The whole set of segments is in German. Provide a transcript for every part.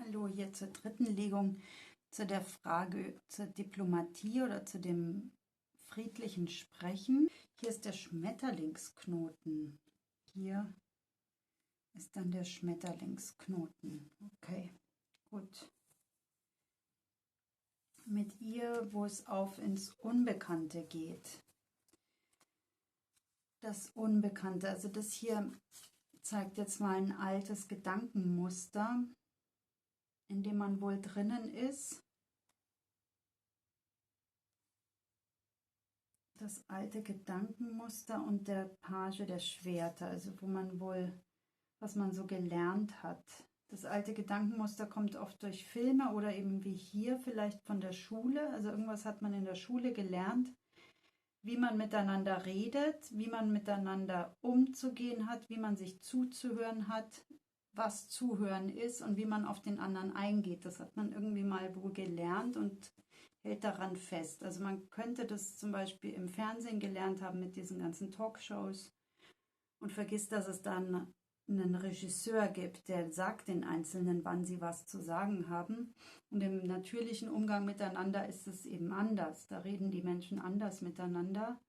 Hallo, hier zur dritten Legung, zu der Frage zur Diplomatie oder zu dem friedlichen Sprechen. Hier ist der Schmetterlingsknoten. Hier ist dann der Schmetterlingsknoten. Okay, gut. Mit ihr, wo es auf ins Unbekannte geht. Das Unbekannte, also das hier zeigt jetzt mal ein altes Gedankenmuster, in dem man wohl drinnen ist. Das alte Gedankenmuster und der Page der Schwerter, also wo man wohl, was man so gelernt hat. Das alte Gedankenmuster kommt oft durch Filme oder eben wie hier vielleicht von der Schule. Also irgendwas hat man in der Schule gelernt, wie man miteinander redet, wie man miteinander umzugehen hat, wie man sich zuzuhören hat, was Zuhören ist und wie man auf den anderen eingeht. Das hat man irgendwie mal wo gelernt und hält daran fest. Also man könnte das zum Beispiel im Fernsehen gelernt haben mit diesen ganzen Talkshows und vergisst, dass es dann einen Regisseur gibt, der sagt den Einzelnen, wann sie was zu sagen haben. Und im natürlichen Umgang miteinander ist es eben anders. Da reden die Menschen anders miteinander.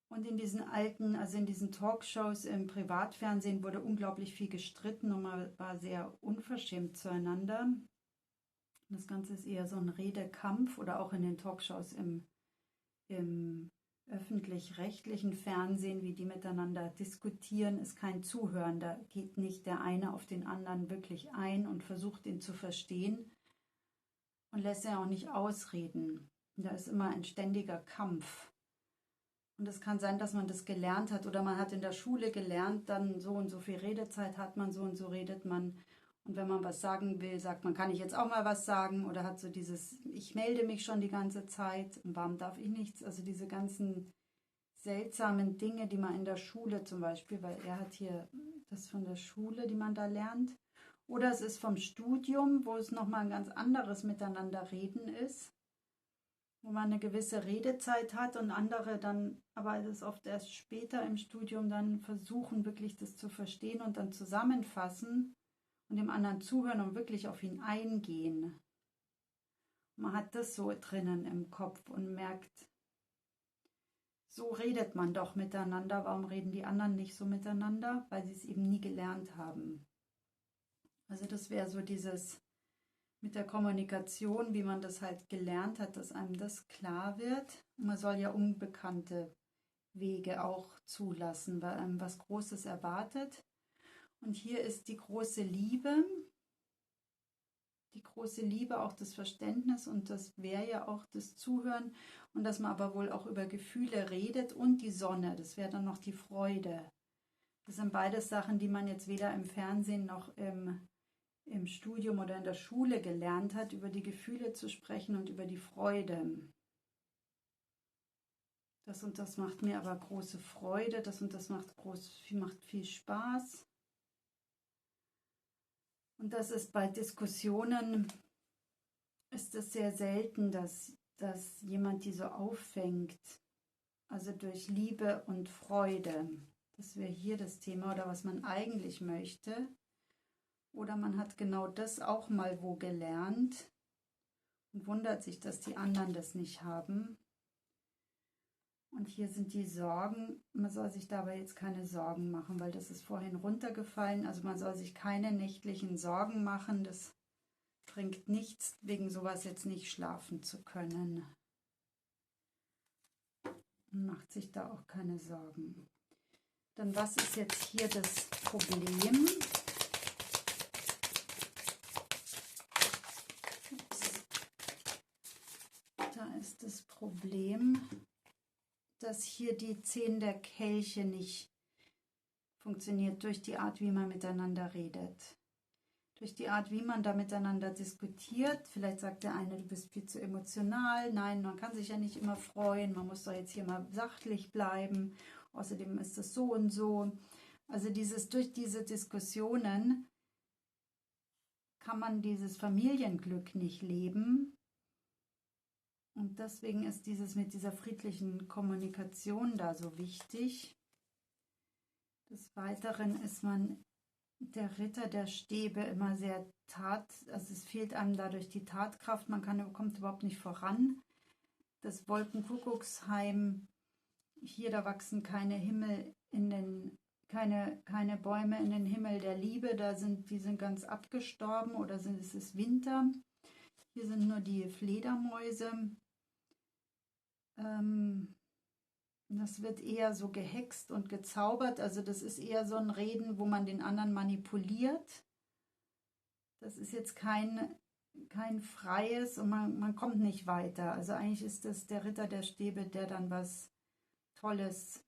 Und in diesen alten, also in diesen Talkshows im Privatfernsehen wurde unglaublich viel gestritten und man war sehr unverschämt zueinander. Das Ganze ist eher so ein Redekampf oder auch in den Talkshows im öffentlich-rechtlichen Fernsehen, wie die miteinander diskutieren, ist kein Zuhören. Da geht nicht der eine auf den anderen wirklich ein und versucht ihn zu verstehen und lässt er auch nicht ausreden. Da ist immer ein ständiger Kampf. Und es kann sein, dass man das gelernt hat oder man hat in der Schule gelernt, dann so und so viel Redezeit hat man, so und so redet man. Und wenn man was sagen will, sagt man, kann ich jetzt auch mal was sagen? Oder hat so dieses, ich melde mich schon die ganze Zeit und warum darf ich nichts? Also diese ganzen seltsamen Dinge, die man in der Schule zum Beispiel, weil er hat hier das von der Schule, die man da lernt. Oder es ist vom Studium, wo es nochmal ein ganz anderes Miteinander reden ist, wo man eine gewisse Redezeit hat und andere dann, aber das oft erst später im Studium dann versuchen, wirklich das zu verstehen und dann zusammenfassen und dem anderen zuhören und wirklich auf ihn eingehen. Man hat das so drinnen im Kopf und merkt, so redet man doch miteinander. Warum reden die anderen nicht so miteinander? Weil sie es eben nie gelernt haben. Also das wäre so dieses mit der Kommunikation, wie man das halt gelernt hat, dass einem das klar wird. Man soll ja unbekannte Wege auch zulassen, weil einem was Großes erwartet. Und hier ist die große Liebe, auch das Verständnis und das wäre ja auch das Zuhören und dass man aber wohl auch über Gefühle redet und die Sonne, das wäre dann noch die Freude. Das sind beides Sachen, die man jetzt weder im Fernsehen noch im Studium oder in der Schule gelernt hat, über die Gefühle zu sprechen und über die Freude. Das und das macht mir aber große Freude, das und das macht viel Spaß. Und das ist bei Diskussionen, ist es sehr selten, dass jemand die so auffängt. Also durch Liebe und Freude. Das wäre hier das Thema oder was man eigentlich möchte. Oder man hat genau das auch mal wo gelernt und wundert sich, dass die anderen das nicht haben. Und hier sind die Sorgen. Man soll sich dabei jetzt keine Sorgen machen, weil das ist vorhin runtergefallen. Also man soll sich keine nächtlichen Sorgen machen. Das bringt nichts, wegen sowas jetzt nicht schlafen zu können. Und macht sich da auch keine Sorgen. Dann was ist jetzt hier das Problem? Da ist das Problem, dass hier die 10 der Kelche nicht funktioniert durch die Art, wie man miteinander redet. Durch die Art, wie man da miteinander diskutiert. Vielleicht sagt der eine, du bist viel zu emotional. Nein, man kann sich ja nicht immer freuen. Man muss doch jetzt hier mal sachlich bleiben. Außerdem ist es so und so. Also durch diese Diskussionen kann man dieses Familienglück nicht leben. Und deswegen ist dieses mit dieser friedlichen Kommunikation da so wichtig. Des Weiteren ist man der Ritter der Stäbe immer sehr also es fehlt einem dadurch die Tatkraft, kommt überhaupt nicht voran. Das Wolkenkuckucksheim, hier, da wachsen keine Bäume in den Himmel der Liebe, die sind ganz abgestorben oder es ist Winter. Hier sind nur die Fledermäuse. Das wird eher so gehext und gezaubert, also das ist eher so ein Reden, wo man den anderen manipuliert. Das ist jetzt kein freies und man kommt nicht weiter. Also eigentlich ist das der Ritter der Stäbe, der dann was Tolles,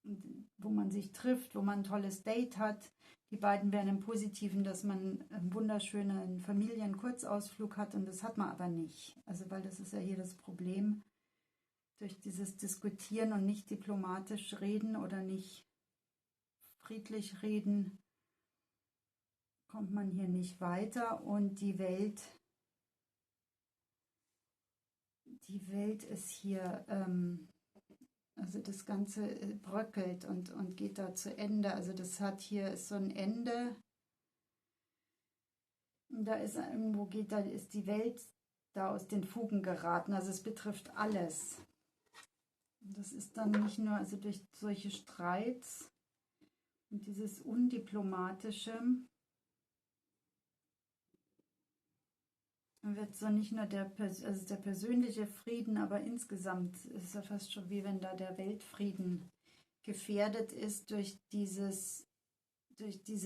wo man sich trifft, wo man ein tolles Date hat. Die beiden wären im Positiven, dass man einen wunderschönen Familienkurzausflug hat und das hat man aber nicht. Also weil das ist ja hier das Problem. Durch dieses Diskutieren und nicht diplomatisch reden oder nicht friedlich reden, kommt man hier nicht weiter und die Welt ist hier, also das Ganze bröckelt und geht da zu Ende. Also ist so ein Ende. Da ist die Welt da aus den Fugen geraten. Also es betrifft alles. Das ist dann nicht nur, also durch solche Streits und dieses Undiplomatische wird so nicht nur der persönliche Frieden, aber insgesamt ist es ja fast schon wie wenn da der Weltfrieden gefährdet ist durch diese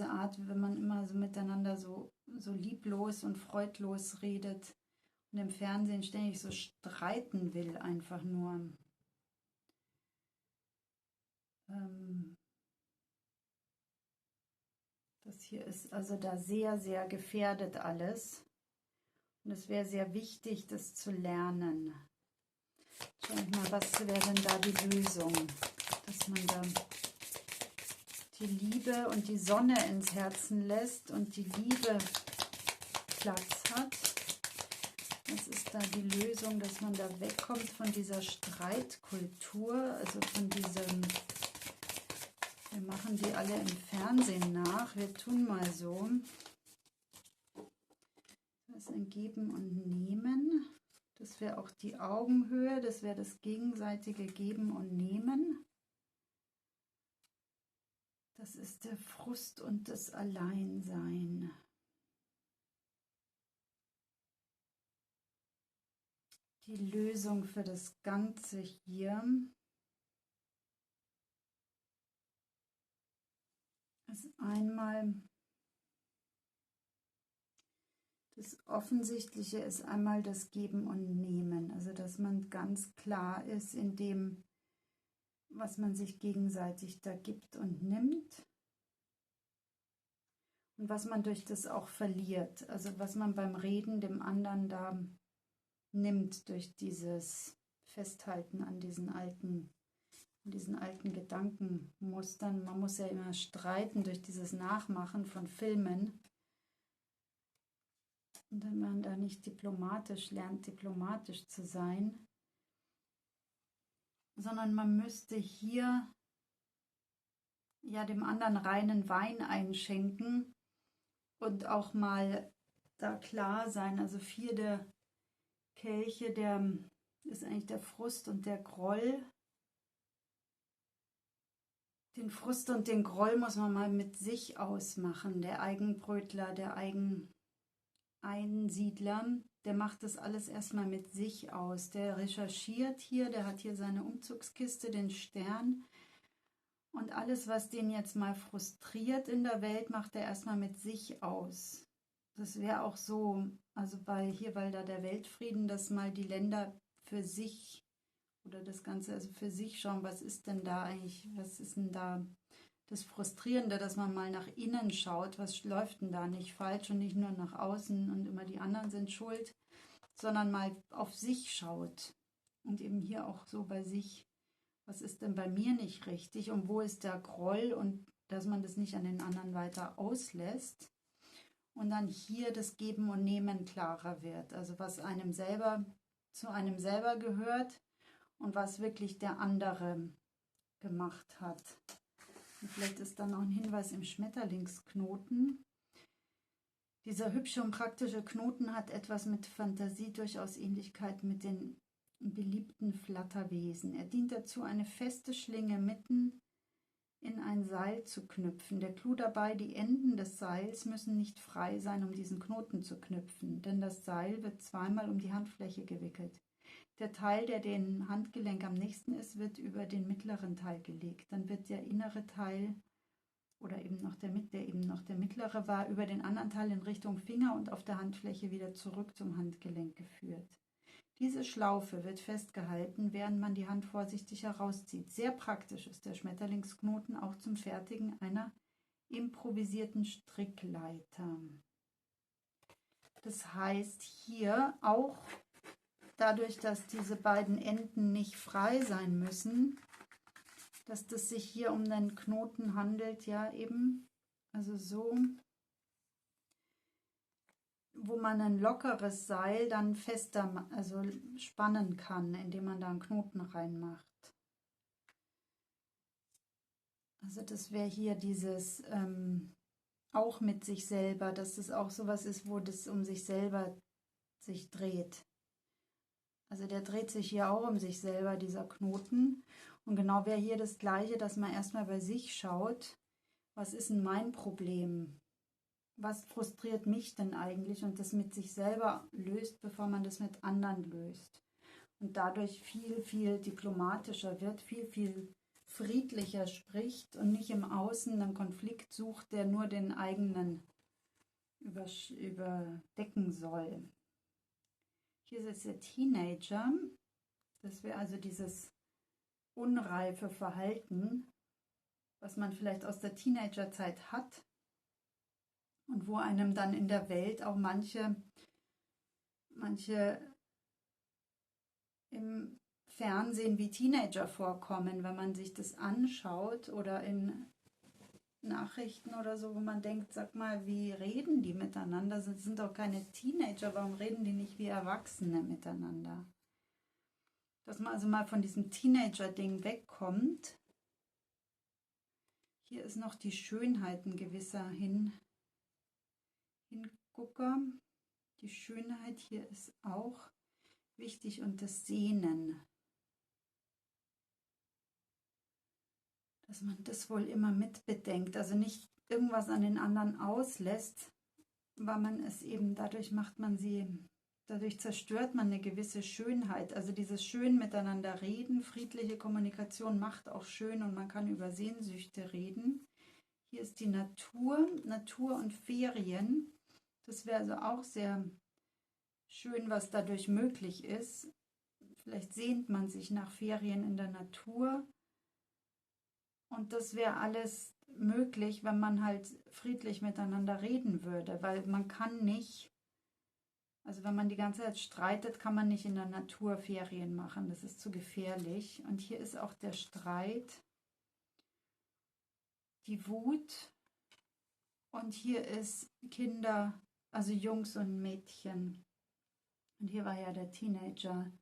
Art, wenn man immer so miteinander so lieblos und freudlos redet und im Fernsehen ständig so streiten will, einfach nur. Das hier ist also da sehr, sehr gefährdet alles. Und es wäre sehr wichtig, das zu lernen. Schau ich mal, was wäre denn da die Lösung? Dass man da die Liebe und die Sonne ins Herzen lässt und die Liebe Platz hat. Was ist da die Lösung, dass man da wegkommt von dieser Streitkultur, also von diesem, wir machen die alle im Fernsehen nach, wir tun mal so. Das ist ein Geben und Nehmen. Das wäre auch die Augenhöhe, das wäre das gegenseitige Geben und Nehmen. Das ist der Frust und das Alleinsein. Die Lösung für das Ganze hier ist einmal, das Offensichtliche ist einmal das Geben und Nehmen. Also dass man ganz klar ist in dem, was man sich gegenseitig da gibt und nimmt. Und was man durch das auch verliert. Also was man beim Reden dem anderen da nimmt durch dieses Festhalten an diesen alten Gedankenmustern. Man muss ja immer streiten durch dieses Nachmachen von Filmen. Und wenn man da nicht diplomatisch lernt, diplomatisch zu sein, sondern man müsste hier ja dem anderen reinen Wein einschenken und auch mal da klar sein. Also 4 der Kelche, der ist eigentlich der Frust und der Groll. Den Frust und den Groll muss man mal mit sich ausmachen. Der Eigenbrötler, der Einsiedler, der macht das alles erstmal mit sich aus. Der recherchiert hier, der hat hier seine Umzugskiste, den Stern. Und alles, was den jetzt mal frustriert in der Welt, macht er erstmal mit sich aus. Das wäre auch so, also weil da der Weltfrieden, dass mal die Länder für sich oder das Ganze also für sich schauen, was ist denn da eigentlich, was ist denn da das Frustrierende, dass man mal nach innen schaut, was läuft denn da nicht falsch und nicht nur nach außen und immer die anderen sind schuld, sondern mal auf sich schaut und eben hier auch so bei sich, was ist denn bei mir nicht richtig und wo ist der Groll und dass man das nicht an den anderen weiter auslässt und dann hier das Geben und Nehmen klarer wird, also was einem selber zu einem selber gehört und was wirklich der andere gemacht hat. Und vielleicht ist dann noch ein Hinweis im Schmetterlingsknoten. Dieser hübsche und praktische Knoten hat etwas mit Fantasie, durchaus Ähnlichkeit mit den beliebten Flatterwesen. Er dient dazu, eine feste Schlinge mitten in ein Seil zu knüpfen. Der Clou dabei, die Enden des Seils müssen nicht frei sein, um diesen Knoten zu knüpfen, denn das Seil wird zweimal um die Handfläche gewickelt. Der Teil, der dem Handgelenk am nächsten ist, wird über den mittleren Teil gelegt. Dann wird der innere Teil oder eben noch der mittlere war, über den anderen Teil in Richtung Finger und auf der Handfläche wieder zurück zum Handgelenk geführt. Diese Schlaufe wird festgehalten, während man die Hand vorsichtig herauszieht. Sehr praktisch ist der Schmetterlingsknoten auch zum Fertigen einer improvisierten Strickleiter. Das heißt hier auch dadurch, dass diese beiden Enden nicht frei sein müssen, dass das sich hier um den Knoten handelt, ja eben, also so, wo man ein lockeres Seil dann fester, also spannen kann, indem man da einen Knoten reinmacht. Also das wäre hier dieses auch mit sich selber, dass das auch sowas ist, wo das um sich selber sich dreht. Also der dreht sich hier auch um sich selber, dieser Knoten. Und genau wäre hier das Gleiche, dass man erstmal bei sich schaut, was ist denn mein Problem? Was frustriert mich denn eigentlich? Und das mit sich selber löst, bevor man das mit anderen löst. Und dadurch viel, viel diplomatischer wird, viel, viel friedlicher spricht und nicht im Außen einen Konflikt sucht, der nur den eigenen überdecken soll. Hier ist jetzt der Teenager. Das wäre also dieses unreife Verhalten, was man vielleicht aus der Teenagerzeit hat und wo einem dann in der Welt auch manche im Fernsehen wie Teenager vorkommen, wenn man sich das anschaut oder in Nachrichten oder so, wo man denkt, sag mal, wie reden die miteinander? Das sind doch keine Teenager, warum reden die nicht wie Erwachsene miteinander? Dass man also mal von diesem Teenager-Ding wegkommt. Hier ist noch die Schönheit ein gewisser Hingucker. Die Schönheit hier ist auch wichtig und das Sehnen. Dass man das wohl immer mitbedenkt, also nicht irgendwas an den anderen auslässt, weil man es eben, dadurch zerstört man eine gewisse Schönheit. Also dieses schön miteinander reden, friedliche Kommunikation macht auch schön und man kann über Sehnsüchte reden. Hier ist die Natur und Ferien. Das wäre also auch sehr schön, was dadurch möglich ist. Vielleicht sehnt man sich nach Ferien in der Natur. Und das wäre alles möglich, wenn man halt friedlich miteinander reden würde, weil man kann nicht, also wenn man die ganze Zeit streitet, kann man nicht in der Natur Ferien machen, das ist zu gefährlich. Und hier ist auch der Streit, die Wut und hier ist Kinder, also Jungs und Mädchen. Und hier war ja der Teenager.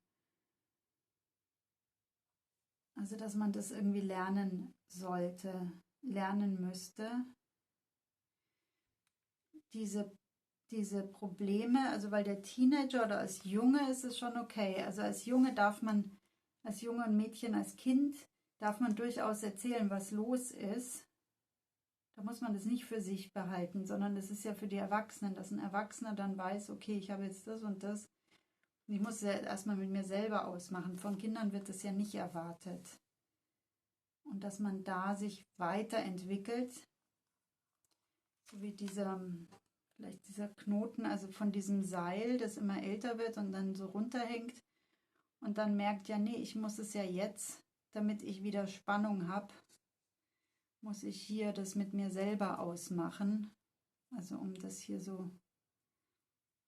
Also dass man das irgendwie lernen sollte, lernen müsste. Diese Probleme, also weil der Teenager oder als Junge ist es schon okay. Also als Junge als Junge und Mädchen, als Kind darf man durchaus erzählen, was los ist. Da muss man das nicht für sich behalten, sondern das ist ja für die Erwachsenen, dass ein Erwachsener dann weiß, okay, ich habe jetzt das und das. Und ich muss es ja erstmal mit mir selber ausmachen. Von Kindern wird das ja nicht erwartet. Und dass man da sich weiterentwickelt, so wie vielleicht dieser Knoten, also von diesem Seil, das immer älter wird und dann so runterhängt und dann merkt, ja, nee, ich muss es ja jetzt, damit ich wieder Spannung habe, muss ich hier das mit mir selber ausmachen. Also um das hier so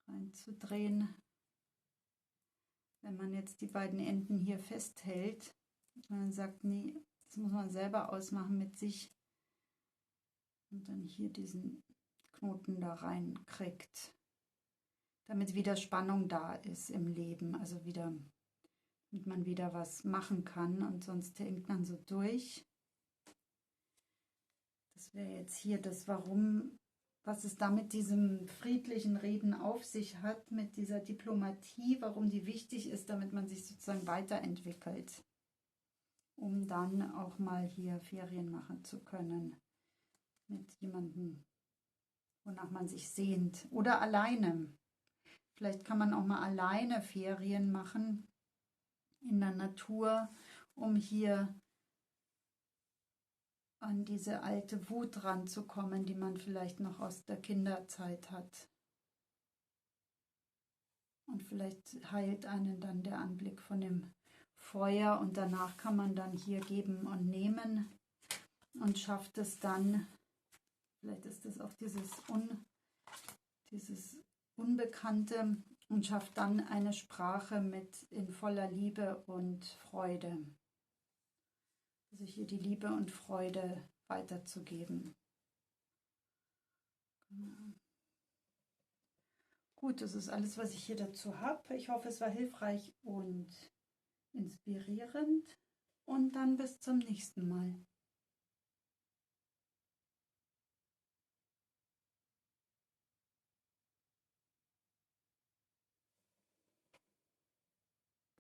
reinzudrehen. Wenn man jetzt die beiden Enden hier festhält, man sagt, nee, das muss man selber ausmachen mit sich und dann hier diesen Knoten da reinkriegt, damit wieder Spannung da ist im Leben, also wieder, damit man wieder was machen kann und sonst hängt man so durch. Das wäre jetzt hier das Warum, was es da mit diesem friedlichen Reden auf sich hat, mit dieser Diplomatie, warum die wichtig ist, damit man sich sozusagen weiterentwickelt, um dann auch mal hier Ferien machen zu können mit jemandem, wonach man sich sehnt. Oder alleine. Vielleicht kann man auch mal alleine Ferien machen in der Natur, um hier an diese alte Wut ranzukommen, die man vielleicht noch aus der Kinderzeit hat. Und vielleicht heilt einen dann der Anblick von dem Feuer und danach kann man dann hier geben und nehmen und schafft es dann, vielleicht ist es auch dieses Unbekannte und schafft dann eine Sprache mit in voller Liebe und Freude. Also hier die Liebe und Freude weiterzugeben. Genau. Gut, das ist alles, was ich hier dazu habe. Ich hoffe, es war hilfreich und inspirierend. Und dann bis zum nächsten Mal.